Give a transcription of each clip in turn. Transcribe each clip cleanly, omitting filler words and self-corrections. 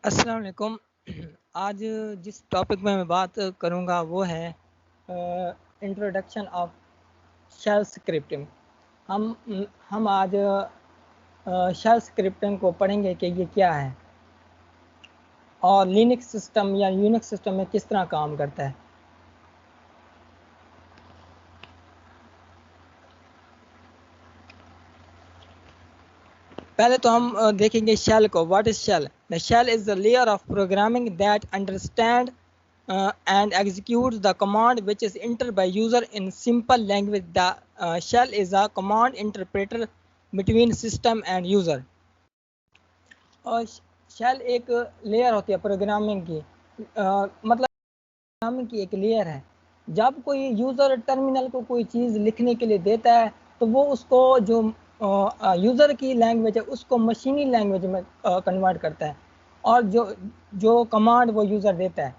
अस्सलाम वालेकुम। आज जिस टॉपिक में मैं बात करूंगा वो है इंट्रोडक्शन ऑफ शेल स्क्रिप्टिंग। हम आज शेल स्क्रिप्टिंग को पढ़ेंगे कि ये क्या है और लिनक्स सिस्टम या यूनिक्स सिस्टम में किस तरह काम करता है। पहले तो हम देखेंगे शेल को। What is shell? The shell is the layer of programming that understand and executes the command which is entered by user in simple language. The shell is a command interpreter between system and user. और shell एक layer होती है programming की, मतलब programming की एक layer है। जब कोई यूज़र टर्मिनल को कोई चीज़ लिखने के लिए देता है तो वो उसको जो यूज़र की लैंग्वेज है उसको मशीनी लैंग्वेज में कन्वर्ट करता है, और जो कमांड वो यूज़र देता है।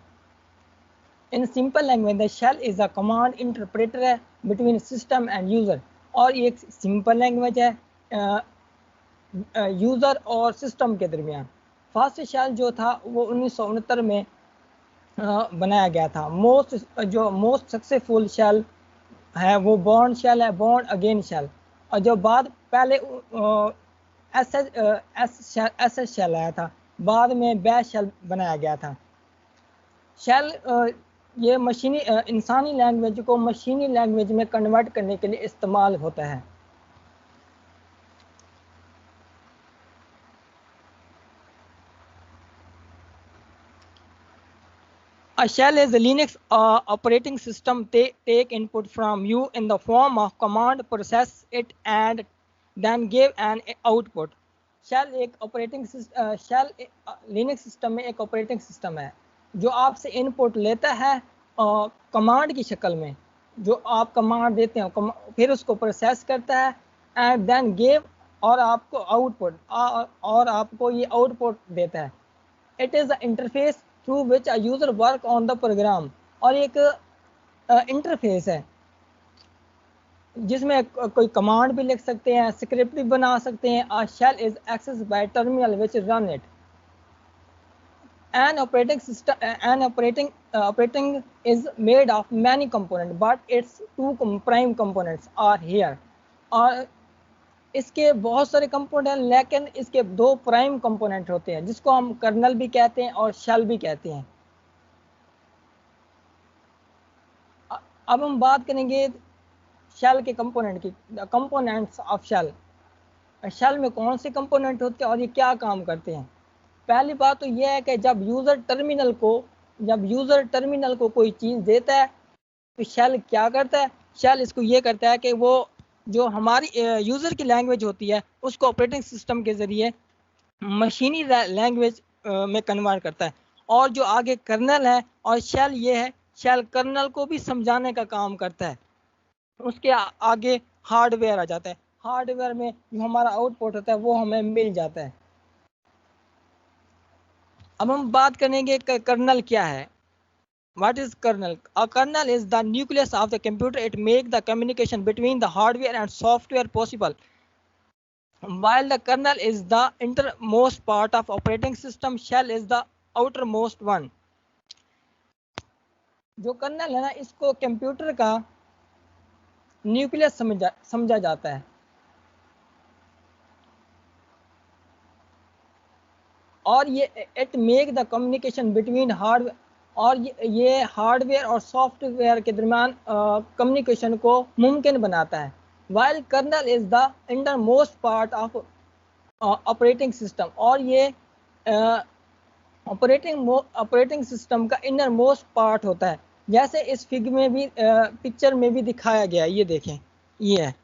In simple language the shell is a command interpreter है बिटवीन सिस्टम एंड यूज़र, और ये एक सिंपल लैंग्वेज है यूज़र और सिस्टम के दरमियान। फर्स्ट शेल जो था वो 1969 में बनाया गया था। मोस्ट सक्सेसफुल शेल है वो बॉर्न शेल है, बॉर्न अगेन शेल। और जो बाद पहले एस शेल आया था, बाद में बैश शेल बनाया गया था। शेल ये मशीनी इंसानी लैंग्वेज को मशीनी लैंग्वेज में कन्वर्ट करने के लिए इस्तेमाल होता है। A shell is a Linux operating system. They take input from you in the form of command, process it and then give an output. Shell एक ऑपरेटिंग शेल लिनक्स सिस्टम में एक ऑपरेटिंग सिस्टम है जो आपसे input लेता है command की शक्ल में। जो आप कमांड देते हैं फिर उसको प्रोसेस करता है एंड देन गिव, और आपको आउटपुट और आपको ये आउटपुट देता है। It is the interface through which a user work on the program, और एक इंटरफेस है जिसमें कोई कमांड भी लिख सकते हैं, स्क्रिप्ट भी बना सकते हैं। A shell is access by terminal which run it. An operating system, operating is made of many components, but its two prime components are here. और इसके बहुत सारे कंपोनेंट हैं, लेकिन इसके दो प्राइम कंपोनेंट होते हैं जिसको हम कर्नल भी कहते हैं और शेल भी कहते हैं। अब हम बात करेंगे शेल के कंपोनेंट की, कंपोनेंट्स ऑफ शेल। शेल में कौन से कंपोनेंट होते हैं और ये क्या काम करते हैं। पहली बात तो यह है कि जब यूज़र टर्मिनल को कोई चीज़ देता है तो शेल क्या करता है। शेल इसको ये करता है कि वो जो हमारी यूज़र की लैंग्वेज होती है उसको ऑपरेटिंग सिस्टम के ज़रिए मशीनी लैंग्वेज में कन्वर्ट करता है। और जो आगे कर्नल है और शेल ये है, शेल कर्नल को भी समझाने का काम करता है। उसके आगे हार्डवेयर आ जाता है। हार्डवेयर में जो हमारा आउटपुट होता है वो हमें मिल जाता है। अब हम बात करेंगे कर्नल क्या है। What is kernel? A kernel is the nucleus of the computer. It makes the communication between the hardware and software possible. While the kernel is the innermost part of operating system, shell is the outermost one. जो colonel है ना, इसको computer का nucleus समझा जाता है। और ये it make the communication between hardware, और ये हार्डवेयर और सॉफ्टवेयर के दरमियान कम्युनिकेशन को मुमकिन बनाता है। While kernel is the inter most part of operating system, और ये ऑपरेटिंग सिस्टम का इनर मोस्ट पार्ट होता है, जैसे इस फिग में भी पिक्चर में भी दिखाया गया। ये देखें, ये है।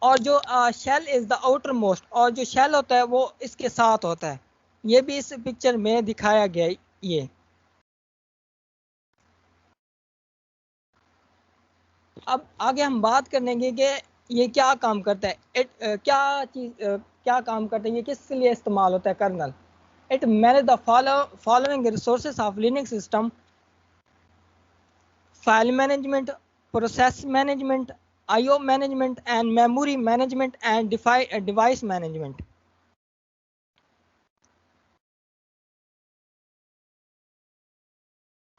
और जो shell is the outer most, और जो शेल होता है वो इसके साथ होता है। ये भी इस पिक्चर में दिखाया गया। ये अब आगे हम बात करेंगे कि ये क्या काम करता है। क्या काम करता है, ये किसके लिए इस्तेमाल होता है kernel. It manage the following resources of Linux system: file management, process management, IO management and memory management and device management.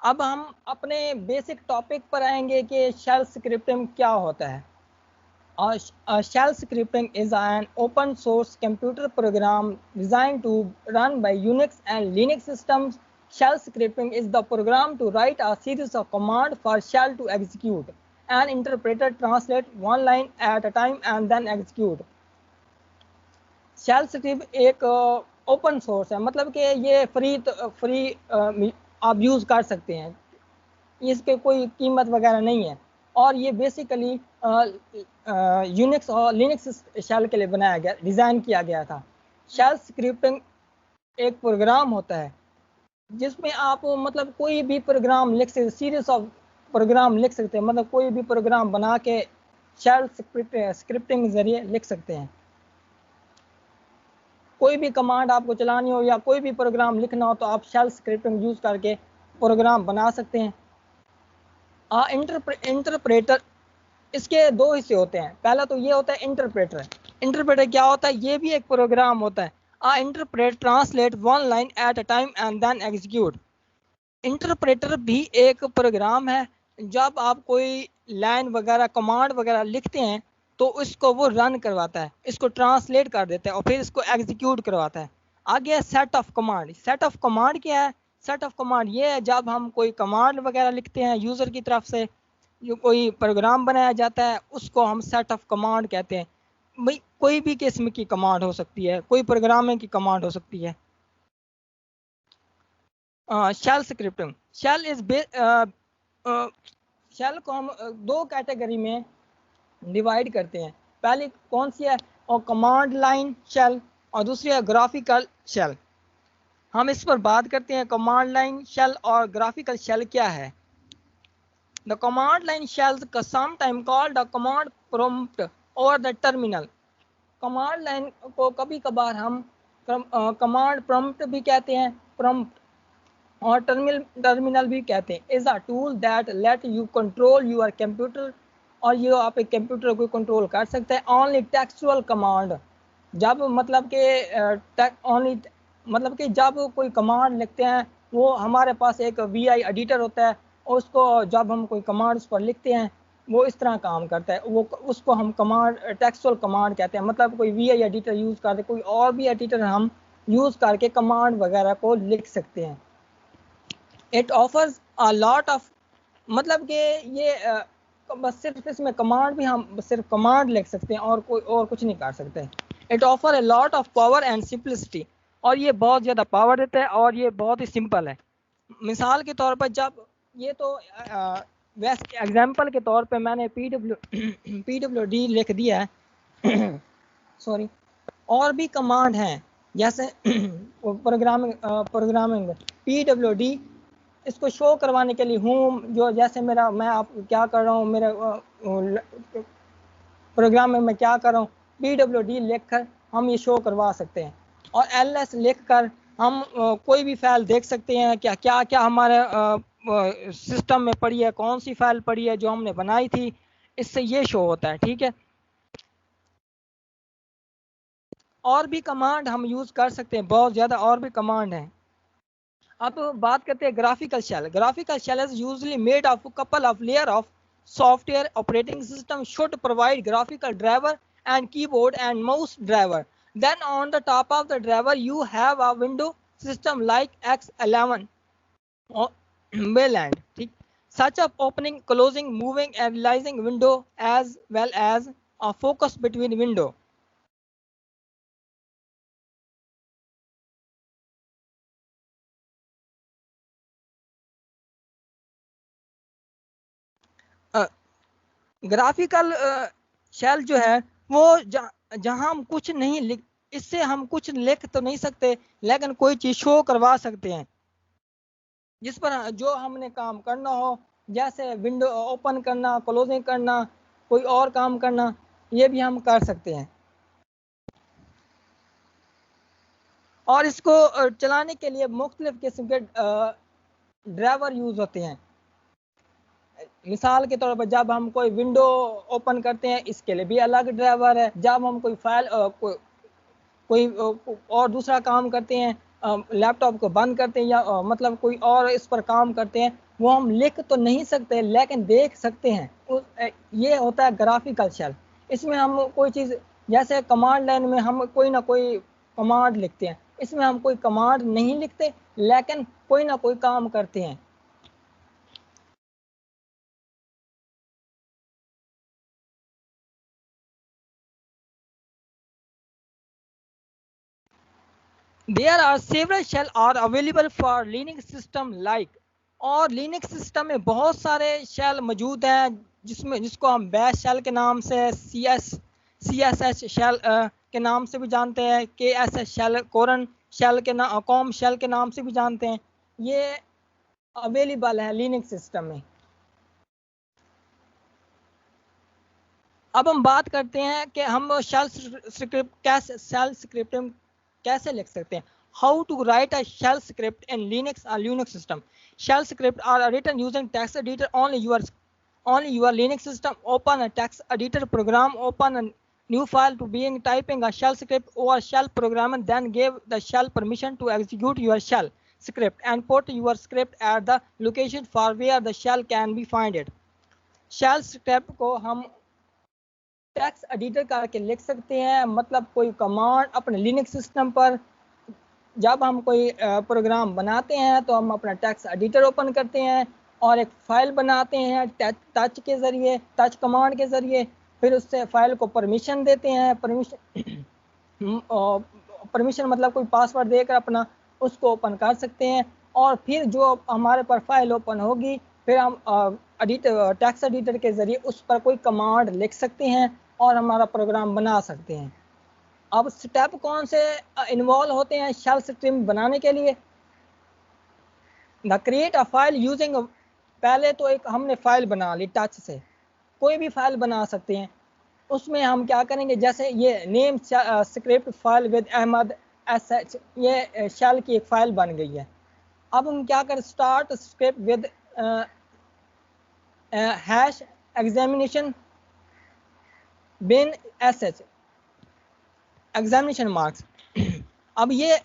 अब हम अपने बेसिक टॉपिक पर आएंगे कि शेल स्क्रिप्टिंग क्या होता है। Shell scripting is an open source computer program designed to run by Unix and Linux systems. Shell scripting is the program to write a series of commands for shell to execute. An interpreter translates one line at a time and then execute. Shell script एक open source है, मतलब कि ये free आप use कर सकते हैं, इसके कोई कीमत वगैरह नहीं है, और ये बेसिकली यूनिक्स और लिनक्स शेल के लिए बनाया गया, डिज़ाइन किया गया था। शेल स्क्रिप्टिंग एक प्रोग्राम होता है जिसमें आप मतलब कोई भी प्रोग्राम लिख सकते, सीरीज ऑफ प्रोग्राम लिख सकते हैं, मतलब कोई भी प्रोग्राम बना के शेल स्क्रिप्टिंग जरिए लिख सकते हैं। कोई भी कमांड आपको चलानी हो या कोई भी प्रोग्राम लिखना हो तो आप शेल स्क्रिप्टिंग यूज़ करके प्रोग्राम बना सकते हैं। इंटरप्रेटर, इसके दो हिस्से होते हैं। पहला तो ये होता है इंटरप्रेटर। इंटरप्रेटर क्या होता है? ये भी एक प्रोग्राम होता है। Interpret translate one line at a time and then execute. Interpreter भी एक प्रोग्राम है। जब आप कोई लाइन वगैरह कमांड वगैरह लिखते हैं तो इसको वो रन करवाता है, इसको ट्रांसलेट कर देता है और फिर इसको एग्जीक्यूट करवाता है। आगे set of command. Set of command क्या है? सेट ऑफ कमांड ये है जब हम कोई कमांड वगैरह लिखते हैं यूज़र की तरफ से, जो कोई प्रोग्राम बनाया जाता है उसको हम सेट ऑफ कमांड कहते हैं। भाई कोई भी किस्म की कमांड हो सकती है, कोई प्रोग्रामिंग की कमांड हो सकती है। Shell scripting. Shell is shell को हम दो कैटेगरी में डिवाइड करते हैं। पहली कौन सी है? और कमांड लाइन शेल, और दूसरी है ग्राफिकल शेल। हम इस पर बात करते हैं कमांड लाइन शेल और ग्राफिकल शेल क्या है। The command line shell is sometimes called the command prompt or the terminal. Command line को कभी कभार हम कमांड प्रॉम्प्ट भी कहते हैं, प्रॉम्प्ट, और टर्मिनल भी कहते हैं। Is a tool that let you control your computer, और ये आप एक कंप्यूटर को कंट्रोल कर सकते हैं। ओनली टेक्सचुअल कमांड, जब मतलब कि ओनली मतलब कि जब कोई कमांड लिखते हैं वो हमारे पास एक VI एडिटर होता है, और उसको जब हम कोई कमांड उस पर लिखते हैं वो इस तरह काम करता है, वो उसको हम कमांड टेक्सचुअल कमांड कहते हैं। मतलब कोई VI एडिटर यूज़ करते, कोई और भी एडिटर हम यूज़ करके कमांड वगैरह को लिख सकते हैं। It offers a lot of, मतलब कि ये बस सिर्फ इसमें कमांड भी हम सिर्फ कमांड लिख सकते हैं और कोई और कुछ नहीं कर सकते। It offer a lot of power and simplicity, और ये बहुत ज़्यादा पावर देता है और ये बहुत ही सिंपल है। मिसाल के तौर पर जब ये तो वैसे एग्जांपल के तौर पे मैंने PWD लिख दिया है सॉरी। और भी कमांड हैं जैसे प्रोग्रामिंग PWD, इसको शो करवाने के लिए हूँ, जो जैसे मेरा मैं आप क्या कर रहा हूँ, मेरे प्रोग्राम में मैं क्या कर रहा हूँ, PWD लिख कर हम ये शो करवा सकते हैं। और LS लिख कर हम कोई भी फाइल देख सकते हैं, क्या क्या क्या हमारे सिस्टम में पड़ी है, कौन सी फाइल पड़ी है जो हमने बनाई थी, इससे ये शो होता है। ठीक है, और भी कमांड हम यूज़ कर सकते हैं, बहुत ज़्यादा और भी कमांड हैं। अब बात करते हैं graphical shell. Graphical shell is usually made of couple of layer of software. Operating system should provide graphical driver and keyboard and mouse driver. Then on the top of the driver you have a window system like X11 or Wayland. Such as opening, closing, moving and realizing window as well as a focus between window. Graphical shell जो है वो जहाँ हम कुछ नहीं लिख, इससे हम कुछ लिख तो नहीं सकते लेकिन कोई चीज़ शो करवा सकते हैं जिस पर जो हमने काम करना हो, जैसे विंडो ओपन करना, क्लोजिंग करना, कोई और काम करना, ये भी हम कर सकते हैं। और इसको चलाने के लिए मुख्तलिफ किस्म के ड्राइवर यूज़ होते हैं। मिसाल के तौर पर जब हम कोई विंडो ओपन करते हैं इसके लिए भी अलग ड्राइवर है। जब हम कोई फाइल कोई और दूसरा काम करते हैं लैपटॉप को बंद करते हैं या मतलब कोई और इस पर काम करते हैं, वो हम लिख तो नहीं सकते लेकिन देख सकते हैं। ये होता है ग्राफिकल शेल। इसमें हम कोई चीज़, जैसे कमांड लाइन में हम कोई ना कोई कमांड लिखते हैं, इसमें हम कोई कमांड नहीं लिखते लेकिन कोई ना कोई काम करते हैं। There are several shell are available for Linux system like, और Linux सिस्टम में बहुत सारे शेल मौजूद हैं जिसको हम बैश शेल के नाम से, CSH शेल के नाम से भी जानते हैं, KSH शेल, कोरन शेल के नाम, कॉम शेल के नाम से भी जानते हैं। ये अवेलेबल है Linux सिस्टम में। अब हम बात करते हैं कि हम शेल स्क्रिप्ट कैसे लिख सकते हैं। How to write a shell script in Linux और Linux system. Shell script are written using text editor only your Linux system. Open a text editor program, open a new file to begin typing a shell script or shell program, and then give the shell permission to execute your shell script and put your script at the location for where the shell can be find it. Shell script को हम text editor करके लिख सकते हैं, मतलब कोई command अपने Linux system पर जब हम कोई प्रोग्राम बनाते हैं तो हम अपना टेक्स्ट एडिटर ओपन करते हैं और एक फाइल बनाते हैं टच के ज़रिए, टच कमांड के ज़रिए, फिर उससे फाइल को परमिशन देते हैं। परमिशन मतलब कोई पासवर्ड देकर अपना उसको ओपन कर सकते हैं, और फिर जो हमारे पर फाइल ओपन होगी फिर हम टेक्स्ट एडिटर के ज़रिए उस पर कोई कमांड लिख सकते हैं और हमारा प्रोग्राम बना सकते हैं। अब स्टेप कौन से इन्वॉल्व होते हैं शेल स्क्रिप्ट बनाने के लिए। The create a file using, पहले तो एक हमने फाइल बना ली टच से, कोई भी फाइल बना सकते हैं। उसमें हम क्या करेंगे, जैसे ये name script file with Ahmed SH, ये शेल की एक फाइल बन गई है। अब हम क्या करें, start script with hash exclamation bin SH exclamation marks. अब ये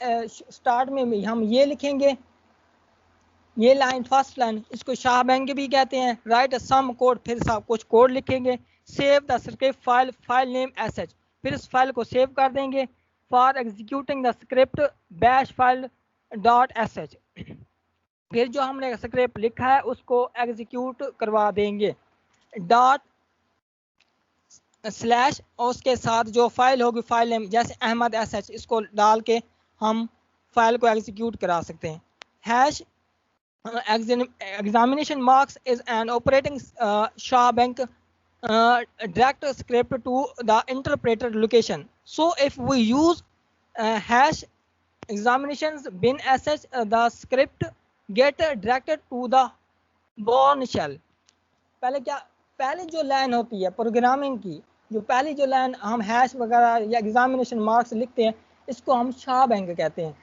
स्टार्ट में हम ये लिखेंगे, ये लाइन फर्स्ट लाइन, इसको शाह बैंक भी कहते हैं। राइट सम कोड, फिर सब कुछ कोड लिखेंगे। Save the script file name SH, फिर इस फाइल को सेव कर देंगे। For executing the script bash file dot SH, फिर जो हमने स्क्रिप्ट लिखा है उसको एग्जीक्यूट करवा देंगे डॉट स्लैश, और उसके साथ जो फाइल होगी फाइल नेम जैसे अहमद SH, इसको डाल के हम फाइल को एग्जीक्यूट करा सकते हैं। Hash examination marks is an operating SHA bank direct script to the interpreter location. So if we use hash examinations bin SH, the script get directed to the born shell. पहले जो line होती है programming की, जो पहली जो line हम hash वगैरह या एग्जामिनेशन मार्क्स लिखते हैं, इसको हम शाह बैंक कहते हैं।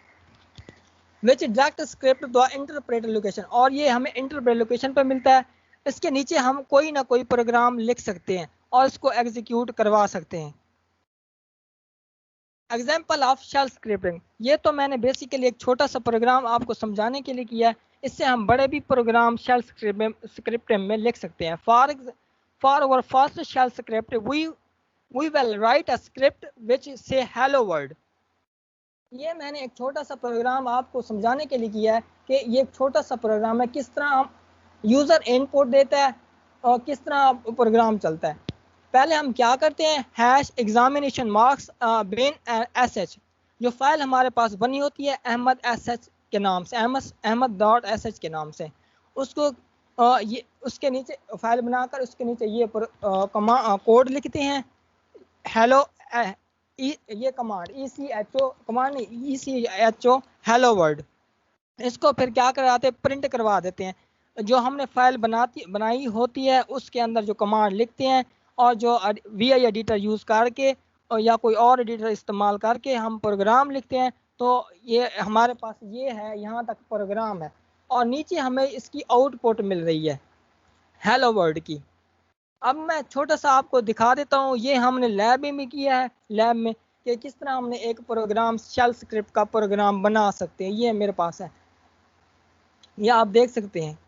Which direct script the interpreter location, और ये हमें इंटरप्रेटर लोकेशन पर मिलता है। इसके नीचे हम कोई ना कोई प्रोग्राम लिख सकते हैं और इसको एग्जीक्यूट करवा सकते हैं। एग्जाम्पल ऑफ शेल स्क्रिप्टिंग, ये तो मैंने बेसिकली एक छोटा सा प्रोग्राम आपको समझाने के लिए किया है। इससे हम बड़े भी प्रोग्राम शेल स्क्रिप्ट में लिख सकते हैं। For our first shell script we will write a script which say hello world. ये मैंने एक छोटा सा प्रोग्राम आपको समझाने के लिए किया है कि ये एक छोटा सा प्रोग्राम है, किस तरह हम यूज़र इनपुट देता है और किस तरह प्रोग्राम चलता है। पहले हम क्या करते हैं, हैश एग्जामिनेशन मार्क्स बिन SH, जो फाइल हमारे पास बनी होती है अहमद SH के नाम से, अहमद.sh के नाम से, उसको ये उसके नीचे फाइल बनाकर उसके नीचे ये कोड लिखते हैं हेलो, ये कमांड ECHO कमांड नहीं, ECHO हेलो वर्ल्ड। इसको फिर क्या कराते हैं, प्रिंट करवा देते हैं। जो हमने फाइल बनाई होती है उसके अंदर जो कमांड लिखते हैं, और जो VI एडिटर यूज़ करके और या कोई और एडिटर इस्तेमाल करके हम प्रोग्राम लिखते हैं। तो ये हमारे पास ये है, यहाँ तक प्रोग्राम है, और नीचे हमें इसकी आउटपुट मिल रही है हेलो वर्ल्ड की। अब मैं छोटा सा आपको दिखा देता हूँ, ये हमने लैब में किया है। लैब में कि किस तरह हमने एक प्रोग्राम शेल स्क्रिप्ट का प्रोग्राम बना सकते हैं। ये मेरे पास है, ये आप देख सकते हैं।